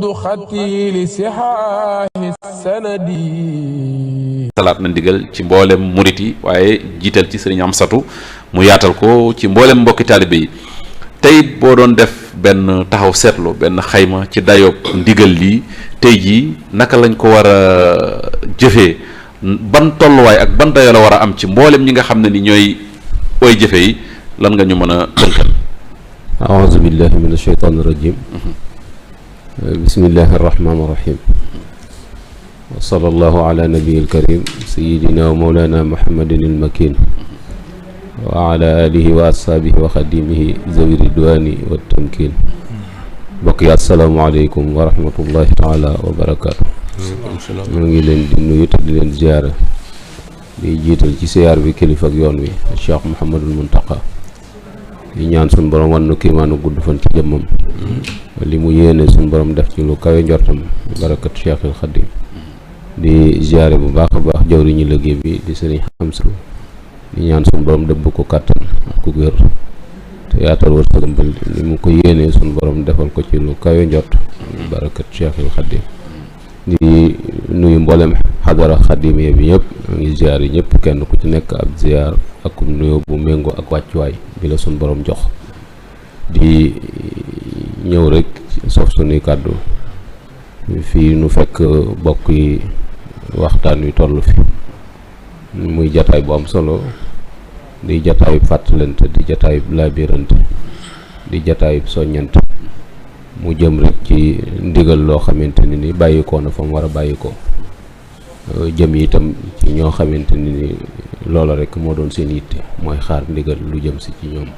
يقود خطي لسحاه السند. talaat na ndigal ci mboolem murit yi waaye jiital ci sëriñ Amsatu mu yaatal ko ci mboolem mbokki taalibe yi tey boo doon def benn taxaw seetlu benn xayma ci dayoob ndigal lii tey jii naka lañ ko war a jëfee ban tolluwaay ak ban dayoo la war a am ci mboolem ñi nga xam ne ni ñooy ooy jëfe yi lan nga ñu mën a tënkal. aouzu billahi min ashaytaani rajim. bismillahi arrahmaani arrahim. wa sallallahu ala nabiyil karim sayyidina wa mawlana muhammadin al-makin wa ala alihi wa ashaabihi wa xadimihi zawi ridwani wa tamkin. mbokk yi assalaamu aleykum wa rahmatullahi taala wa barakaatu. mu ngi leen di nuyu te di leen ziyaara di jiital ci siyaar bi kilifa ak yoon wi Cheikh Mouhamadul Muntaqa di ñaan suñ borom wan nu kiimaanu gudd fan ci jëmmam li mu yéene suñ borom def ci lu kawe njortam barakat Cheikhul Xadim di ziyaare bu baax a baax jawriñu liggéey bi di sëriñ Amsa di ñaan suñ borom dëbb ko kàttan ak ku wér te yaatal wërsëgam ba li mu ko yéene suñ borom defal ko ci lu kawe njort barakat Cheikhul Xadim di nuyu mboolem xadara xadimiya bi ñëpp ngi ziyaar yi ñëpp kenn ku ci nekk ab ziyaar ak nuyoo bu méngoo ak wàccuwaay bi la suñ borom jox di ñëw rek sof sunuy kàddu fii nu fekk bokk yi waxtaan wi toll fi muy jataay bu am solo di jataayub fàttalante di jataayub laabirante di jataayub soññante mu jëm rek ci ndigal loo xamante ni bàyyikoo na fa mu war a bàyyikoo jëm itam ci ñoo xamante ni loola rek moo doon seen yitte mooy xaar ndigal lu jëm si ci ñoom.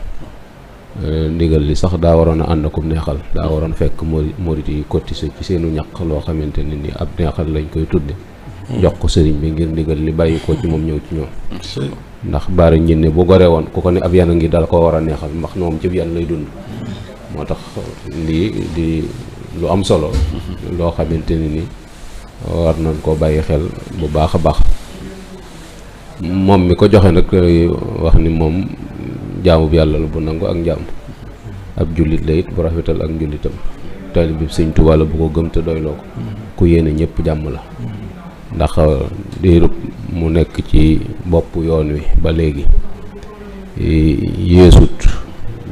ndigal li sax daa waroon a ànd akum neexal daa waroon fekk murit yi cotiser ci seenu ñaq loo xamante ni ab neexal lañ koy tudde jox ko sëriñ bi ngir ndigal li bàyyikoo ci moom ñëw ci ñoom. ndax baara ñinne bu gore woon ku ko ne ab yan ngi dal ko war a neexal ndax moom ci yan lay dund. moo tax lii di lu am solo loo xamante ni war nañ koo bàyyi xel bu baax a baax moom mi ko joxe nag wax ni moom jaamu bi yàlla la bu nangu ak njaam ab jullit la it bu rafetal ak njullitam taalib bi Sëñ Tuubaa la bu ko gëm te doyloo ko ku yéene ñëpp jàmm la ndax diirub mu nekk ci bopp yoon wi ba léegi yeesut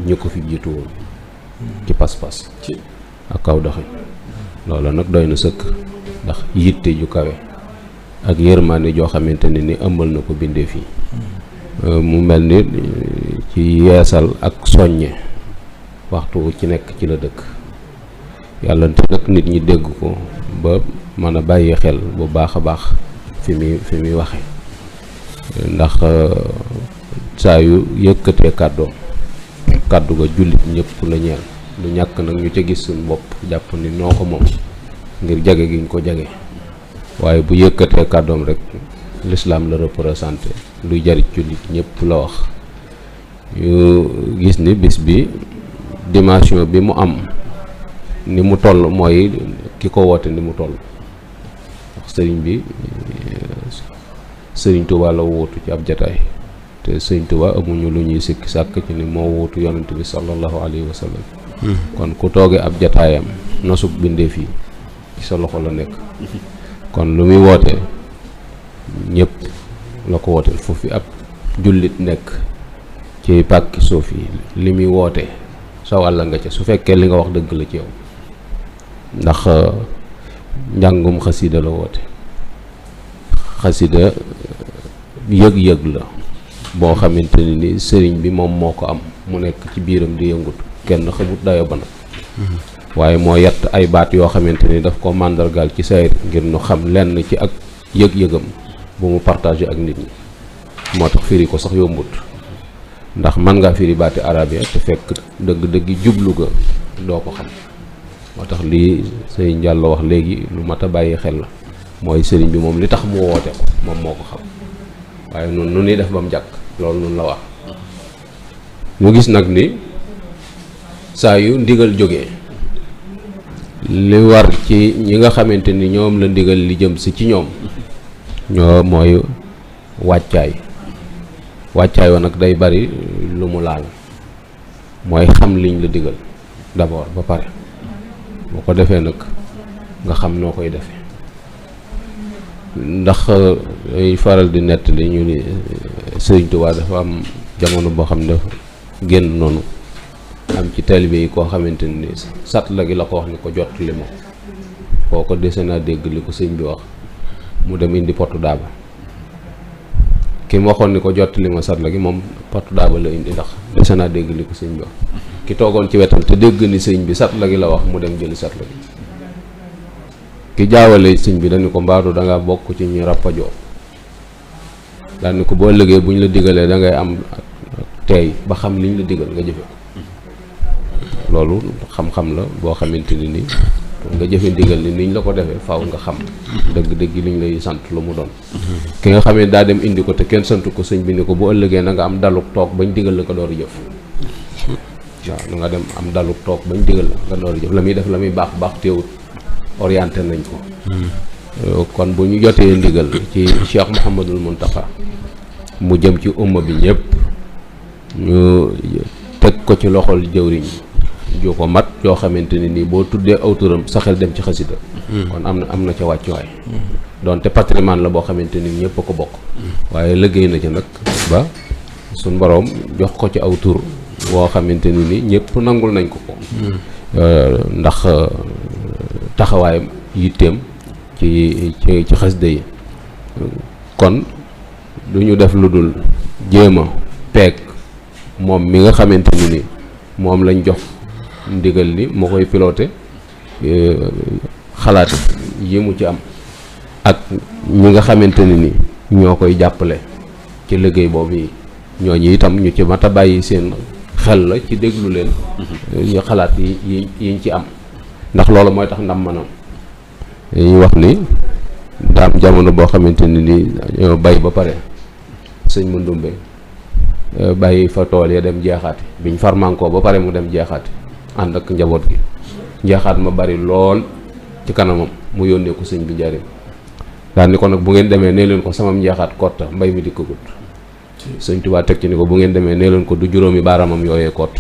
ñu ko fi jiitu woon ci pas-pas ak kaw doxi loola nag doy na sëkk ndax yitte ju kawe ak yërmaande joo xamante ni ëmbal na ko bindee fii mu mel ni ci yeesal ak soññe waxtu ci nekk ci la dëkk yàllante nag nit ñi dégg ko ba mën a bàyyi xel bu baax a baax fi muy waxe ndax saa yu yëkkatee kàddu ga jullit ñëpp la ñeel lu ñàkk nag ñu ca gis suñ bopp jàpp ni noo ko moom ngir jage gi ñu ko jage waaye bu yëkkatee kàddoom rek l'islam la représenté luy jariñ jullit ñëpp la wax yu gis ni bis bi dimension bi mu am ni mu toll mooy ki ko woote ni mu toll ndax sëriñ Tuubaa la wóotu ci ab jataay te sëriñ Tuubaa amuñu lu ñuy sikki sàkk ci ni moo wóotu yonent bi sallallahu alayhi wa sallam kon ku toogee ab jataayam nosub bindeef yi ci sa loxo la nekk kon lu muy woote ñëpp la ko wooteel foofu ab jullit nekk ci pàkki suuf yi li muy woote sa wàll nga ca su fekkee li nga wax dëgg la ci yow ndax njàngum xasida la woote xasida yëg-yëg la boo xamante ni sëriñ bi moom moo ko am mu nekk ci biiram di yëngutu kenn xamut dayo ba nag waaye moo yett ay baat yoo xamante ni daf ko màndargaal ci sayr ngir nu xam lenn ci ak yëg-yëgam bu mu partagé ak nit ñi moo tax firi ko sax yombut ndax mën ngaa firi baati arab ya te fekk dëgg-dëggi jublu ga doo ko xam moo tax lii sëriñ Jàllo wax léegi lu mat a bàyyi xel la mooy sëriñ bi moom li tax mu woote ko moom moo ko xam waaye nun nu ñuy def ba mu jàkk loolu nun la wax mu gis nag ni saa yu ndigal jógee li war ci ñi nga xamante ni ñoom la ndigal li jëm si ci ñoom ñoo mooy wàccaay wa nag day bari lu mu laal mooy xam liñ la digal d'abord ba pare boo ko defee nag nga xam noo koy defee. ndax ay faral di nettali ñu ni Sëriñ Tuubaa dafa am jamono boo xam ne génn noonu am ci taalibe yi koo xamante ni sat la gi la ko wax ni ko jot li ma koo ko dese naa dégg li ko sëñ bi wax mu dem indi potu daaba ki mu waxoon ni ko jot li ma sat la gi moom potu daaba la indi ndax dese naa dégg li ko sëñ bi wax ki toogoon ci wetam te dégg ni sëñ bi sat la gi la wax mu dem jëli sat la gi ki jaawale sëñ bi dañu ko mbaadu da nga bokk ci ñi rappajoo daal ni ko boo ëllëgee bu ñu la digalee da ngay am teey ba xam liñ la digal nga jëfe ko loolu xam-xam la boo xamante ni ni nga jëfe ndigal ni niñ la ko defee faaw nga xam dëgg-dëgg liñ lay sant lu mu doon ki nga xamee daa dem indi ko te kenn santu ko sëñ bi ni ko bu ëllëgee na nga am daluk toog bañ digal la ko door a jëf waaw na nga dem am daluk toog bañ digal la nga door a jëf la muy def la muy baax baax teewut orienté nañ ko kon bu ñu jotee ndigal ci Cheikh Mouhamadul Mountakha mu jëm ci umma bi ñëpp ñu teg ko ci loxol jëwriñ ju ko mat yoo xamante ne nii boo tuddee aw turam sa xel dem ci xasida kon am na ca wàccuwaay donte patrimoine la boo xamante ni ñëpp a ko bokk waaye liggéey na ci nag ba suñ boroom jox ko ci aw tur woo xamante ni nii ñëpp nangul nañ ko ko ndax taxawaayam yitteem ci xasida yi kon du ñu def lu dul jéem a peeg moom mi nga xamante ni ni moom lañ jox ndigal li moo koy piloté xalaat yi mu ci am ak ñi nga xamante ni ñoo koy jàppale ci liggéey boobu yi ñooñu itam ñu ci mat a bàyyi seen xel la ci déglu leen ñu xalaat yiñ ci am ndax loolu mooy tax ndam manam yi wax ni daam jamono boo xamante ni ñoo bay ba pare sëñ Mandumbe bàyyi fa tool ya dem jeexaati biñ farmankoo ba pare mu dem jeexaati ànd ak njaboot gi jeexaat ma bari lool ci kanamam mu yónnee ko sëñ bi njariñ daal ni ko nag bu ngeen demee nee leen ko sama njeexaat kotta mbay mi di ko gut sëñ Tuubaa teg ci ni ko bu ngeen demee nee leen ko du juróomi baaramam yooyee kott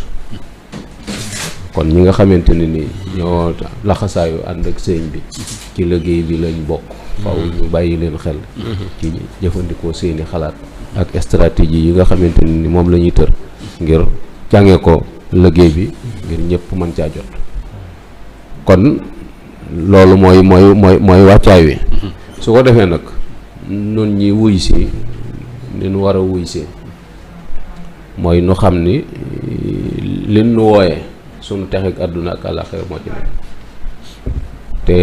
kon ñi nga xamante ne ni ñoo laxasaayu ànd ak sëñ bi ci liggéey bi lañ bokk faaw ñu bàyyi leen xel ci jëfandikoo seeni xalaat ak stratégie yi nga xamante ne ni moom la ñuy tër ngir jàngee ko liggéey bi ngir ñëpp mën caa jot kon loolu mooy wàccaay wi su ko defee nag nun ñi wuy si ni nu war a wuy si mooy nu xam ni li nu wooyee sunu texeeg àdduna ak àllaaxira moo ci nekk te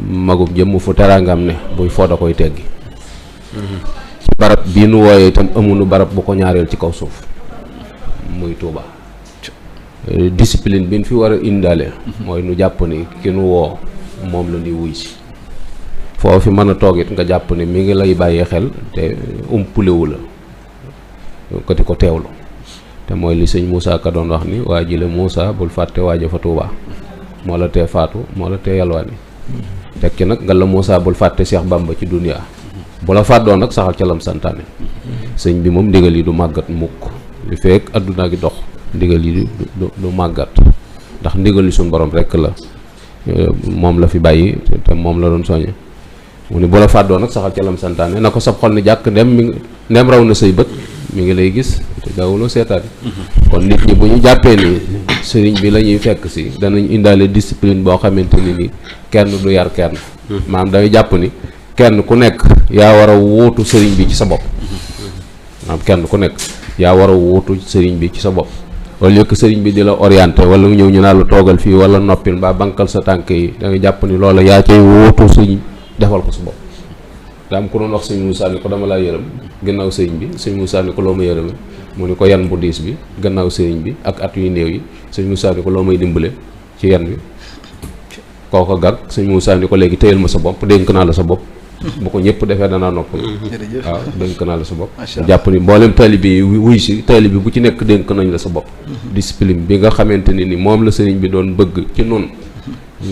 magum jëmm fu teraangam ne buy foo da koy teggi ci barab bii nu wooyee itam amuñu barab bu ko ñaareel ci kaw suuf muy Tuuba discipline bi ñu fi war a indaale mooy nu jàpp ni ki nu woo moom la ñuy wuy si foo fi mën a toog it nga jàpp ni mi ngi lay bàyyee xel te umpulewu la ko di ko teewlu te mooy li sëñ Moussa Ka doon wax ni waa ji la Moussa bul fàtte waaja fa Tuuba moo la tee faatu moo la tee yalwaani tekki nag nga la Moussa bul fàtte Cheikh Bamba ci duniya bu la fàddoon nag saxal ca lam santaane sëñ bi moom ndigal yi du màggat mukk li fekk adduna gi dox ndigal yi du màggat ndax ndigal yi suñ borom rekk la moom la fi bàyyi te moom la doon soññe mu ni bu la fàddoon nag saxal ca lam santaane na ko sab xol ni jàkk ndem raw na say bët mi ngi lay gis te daawuloo seetaani kon nit ñi bu ñu jàppee ni sëriñ bi la ñuy fekk si danañ indaale discipline boo xamante ni kenn du yar kenn maanaam day jàpp ni kenn ku nekk yaa war a wuutu sëriñ bi ci sa bopp maanaam kenn ku nekk yaa war a wuutu sëriñ bi ci sa bopp au lieu que sëriñ bi di la orienté wala ñëw ñu naan la toogal fii wala noppil mbaa bankal sa tànk yi da nga jàpp ni loola yaa cay wuutu sëriñ defal ko sa bopp daa am ku doon wax sëñ Moussa ni ko dama laa yërëm gannaaw sëriñ bi sëñ Moussa ni ko loo ma yërëme mu ni ko yan bu diis bi gannaaw sëriñ bi ak at yu néew yi sëñ Moussa ni ko loo may dimbale ci yan bi kooko gag sëñ Moussa ni ko léegi téyel ma sa bopp dénk naa la sa bopp bu ko ñëpp defee danaa nopp waaw dénk naa la sa bopp jàpp ni mboolem taalibe yi wuy si taalibe bu ci nekk dénk nañ la sa bopp discipline bi nga xamante ni moom la sëriñ bi doon bëgg ci nun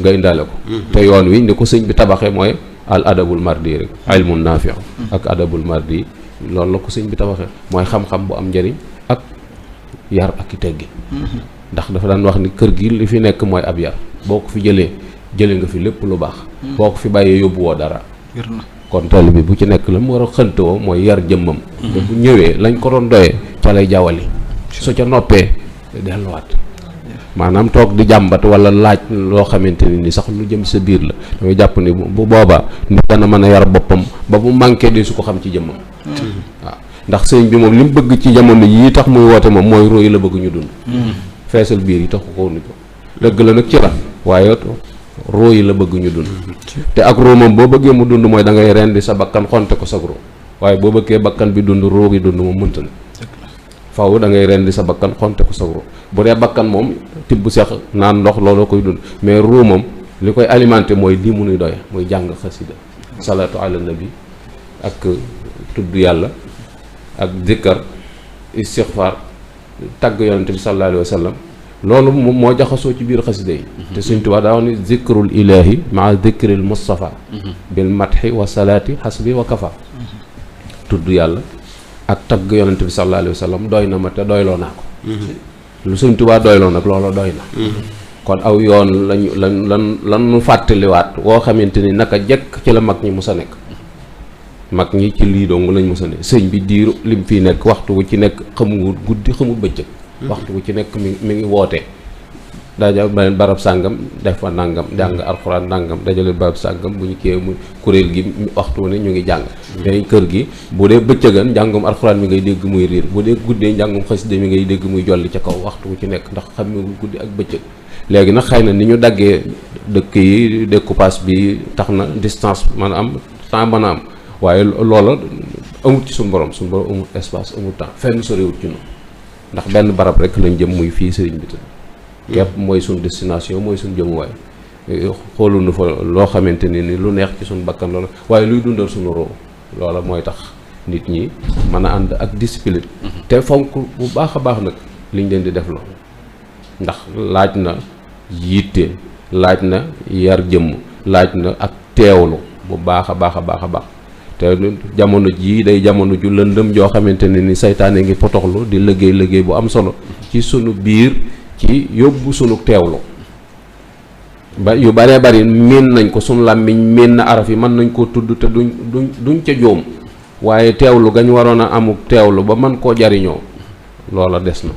nga indaale ko te yoon wi ni ko sëñ bi tabaxee mooy al adabul mardi rek ilmun naafi ak adabul mardi loolu la ko sëñ bi tabaxee mooy xam-xam bu am njëriñ ak yar ak i teggi ndax dafa daan wax ni kër gi li fi nekk mooy ab yar boo ko fi jëlee jële nga fi lépp lu baax boo ko fi bàyyee yóbbu woo dara kon taalibe bi bu ci nekk la mu war a xëntewoo mooy yar jëmmam te bu ñëwee lañ ko doon doyee ca lay jawali su ca noppee delluwaat maanaam toog di jàmbat wala laaj loo xamante ni sax lu jëm sa biir la damay jàpp ni bu boobaa nit dana mën a yar boppam ba bu manqué di su ko xam ci jëmmam waaw ndax sëñ bi moom li mu bëgg ci jamono yii tax muy woote moom mooy ruu yi la bëgg ñu dund feesal biir yi taxu ko ni ko dëgg la nag ci la waaye ruu yi la bëgg ñu dund te ak ruu moom boo bëggee mu dund mooy da ngay rendi sa bakkan xonte ko sag ruu waaye boo bëggee bakkan bi dund ruu gi dund moom mënta na faw da ngay rendi sa bakkan xonte ko sag ruu bu dee bakkan moom tibb seex naan ndox looloo koy dund mais ruu moom li koy alimenté mooy lii mu nuy doy muy jàng xasida salaatu ala nabi ak tudd yàlla ak dikkar istixfaar tagg yonente bi sallallahu alayhi wa sallam loolu moom moo jaxasoo ci biir xasida yi te Sëñ Tuubaa daa wax ni zikrul ilahi maa zikril mustafa bil matxi wa salaati xasbi wa kafa tudd yàlla ak tagg yonente bi sallallahu alayhi wa sallam doy na ma te doyloo naa ko lu Sëñ Tuubaa doyloo nag loolu doy na kon aw yoon lan nu fàttaliwaat woo xamante ni naka jekk ci la mag ñi musa nekk mag ñi ci lii dong lañ musa ne sëñ bi diiru lim fii nekk waxtu wu ci nekk xamul guddi xamul bëccëg waxtu wu ci nekk mi ngi woote daja baleen barab sàngam def fa nangam jàng alxuraan nangam dajale barab sàngam bu ñu kii mu kuréel gi waxtu wu ne ñu ngi jàng day kër gi bu dee bëccëgan njàngum alxuraan mi ngay dégg muy riir bu dee guddee njàngum xasida mi ngay dégg muy jolli ca kaw waxtu wu ci nekk ndax xamewul guddi ak bëccëg léegi nag xëy na ni ñu daggee dëkk yi découpage bi tax na distance mën a am temps mën a am waaye loola amul ci suñu borom amul espace amul temps fenn soriwul ci noonu ndax benn barab rek lañ jëm muy fii sëriñ bi képp mooy suñ destination mooy suñ jëmuwaay xoolu nu fa loo xamante ni lu neex ci suñ bakkan loola waaye luy dundal suñu roo loola mooy tax nit ñi mën a ànd ak discipline te fonk bu baax a baax nag liñ leen di def loolu ndax laaj na yitte laaj na yar jëmm laaj na ak teewlu bu baax a baax a baax a baax te jamono jii day jamono ju lëndëm joo xamante ne ni saytaane ngi potoxlu di liggéey bu am solo ci sunu biir ci yóbbu sunu teewlu ba yu bëree bëri miin nañ ko sunu làmmiñ miin na araf yi mën nañ koo tudd te duñ ca jóom waaye teewlu gañ waroon a amuk teewlu ba mën koo jariñoo loola des na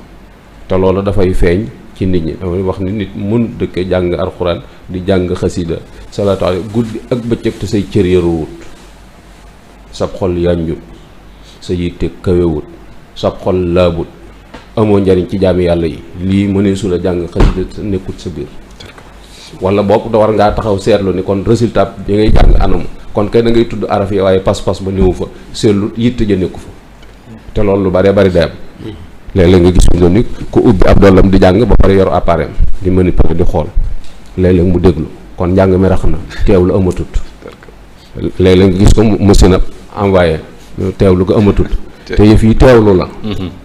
te loola dafay feeñ ci nit ñi damay wax ni nit mun dëkke jàng alxuraan di jàng xasida salaatu alayhi guddi ak bëccëg te say cër yaruwut sab xol yanjut sa yitte kawewut sab xol laabut amoo njariñ ci jaami yàlla yi lii mënee su la jàng xasida nekkut sa biir wala boog da war ngaa taxaw seetlu ni kon résultat bi ngay jàng anamu kon kay da ngay tudd araf yi waaye pas-pas ba néew fa seetlu yitte ja nekku fa te loolu lu bëree bëri day am léeg-léeg nga gis mu ni ku ubbi ab doolam di jàng ba pare yor appareil di manipuler di xool léeg-léeg mu déglu kon njàng mi rax na teewlu amatut léeg-léeg nga gis ko machine ab envoyé teewlu ko amatut te yëf yi teewlu la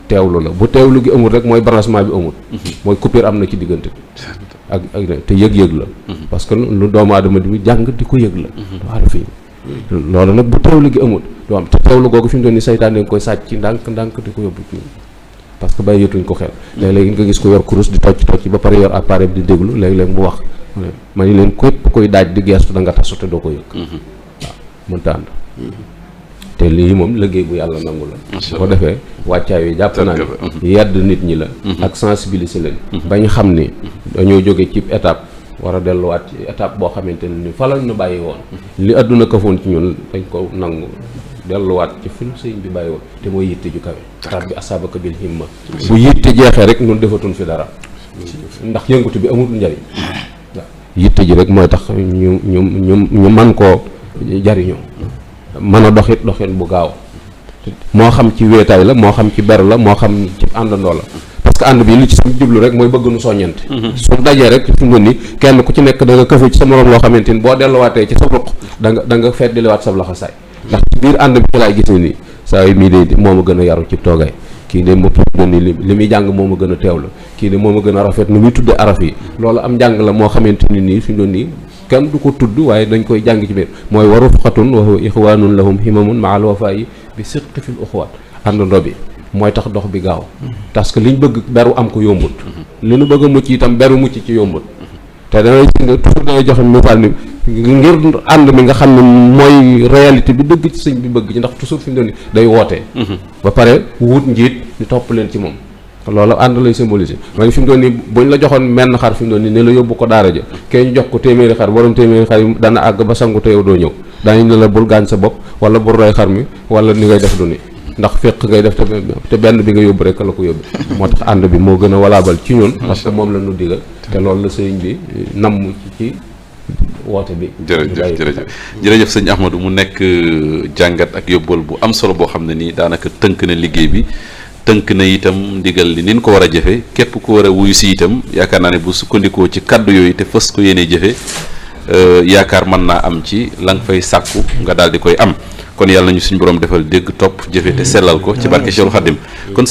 teewlu la bu teewlu gi amul rek mooy branchement bi amul mooy coupure am na ci diggante bi ak te yëg-yëg la parce que lu doomu aadama di jàng di ko yëg la waaw fii loolu nag bu teewlu gi amul doo am te teewlu googu fi mu doon ni saytaan nga koy sàcc ci ndànk di ko yóbbu ci parce que bàyyi yëtuñ ko xel léeg-léegi nga gis ko yor kurus di tocc ba pare yor appareil di déglu léeg-léeg mu wax ma ni leen képp koy daaj di geestu da nga tasu te doo ko yëg waaw mënta ànd te lii moom liggéey bu yàlla nangu la su ko defee wàccaay wi jàpp naa ne yedd nit ñi la ak sensibiliser leen bañ xam ni dañoo jóge ci étape war a delluwaat ci étape boo xamante ne ni falal na bàyyi woon li àdduna kafoon ci ñun dañ ko nangu delluwaat ci fil sëñ bi bàyyi woon te mooy yitte ju kawe rabbi asaabaka bil himma bu yitte jeexee rek ñun defatun fi dara ndax yëngutu bi amul njariñ waaw yitte ji rek mooy tax ñu man koo jariñoo mën a doxin bu gaaw moo xam ci wéetaay la moo xam ci beru la moo xam ci àndandoo la parce que ànd bi li ci suñu jublu rek mooy bëgg nu soññante su dajee rek fi mu ni kenn ku ci nekk da nga këfe ci sa morom loo xamante ni boo delluwaatee ci sa ruq da nga feddiliwaat sa loxo saay ndax ci biir ànd bi laay gis ni saa yu mii de moo ma gën a yaru ci toogaay kii de moom ni li muy jàng moo ma gën a teewlu kii de moo ma gën a rafet nu muy tudde araf yi loolu am njàng la moo xamante ni nii fi mu doon nii kenn du ko tudd waaye dañ koy jàng ci biir mooy waru xatun wa ixwanun lahum himamun ma al wafa yi bi sidqi fil uxuwaat àndandoo bi mooy tax dox bi gaaw parce que liñ bëgg beru am ko yombut li nu bëgg a mucc itam beru mucc ci yombut te damay toujours damay joxe misaal ni ngir ànd mi nga xam ne mooy réalité bi dëgg ci sëñ bi bëgg ci ndax toujours fi mu doon day wootee ba pare wut njiit ñu topp leen ci moom loolu ànd lay symboliser mooy fi mu doon nii buñ la joxoon menn xar fi mu doon nii ne la yóbbu ko daara ja kee ñu jox ko téeméeri xar borom téeméeri xar yi dana àgg ba sangu te yow doo ñëw daañu ne la bul gaañ sa bopp wala bul rey xar mi wala ni ngay def du ni ndax fekk ngay def te benn bi nga yóbbu rek la ko yóbbu moo tax ànd bi moo gën a walaabal ci ñun parce que moom la ñu digal te loolu la sëriñ bi namm ci woote bi. jërëjëf sëñ Ahmadou mu nekk jàngat ak yóbbal bu am solo boo xam ne nii daanaka tënk na liggéey bi tënk na itam ndigal li nin ko war a jëfe képp ku war a wuyu si itam yaakaar naa ne bu sukkandikoo ci kaddu yooyu te fës ko yéene jëfe yaakaar mën naa am ci la nga fay sàkku nga daal di koy am kon yàlla nañu suñu borom defal dégg topp jëfe te sellal ko ci barke Cheikhul Khadim kon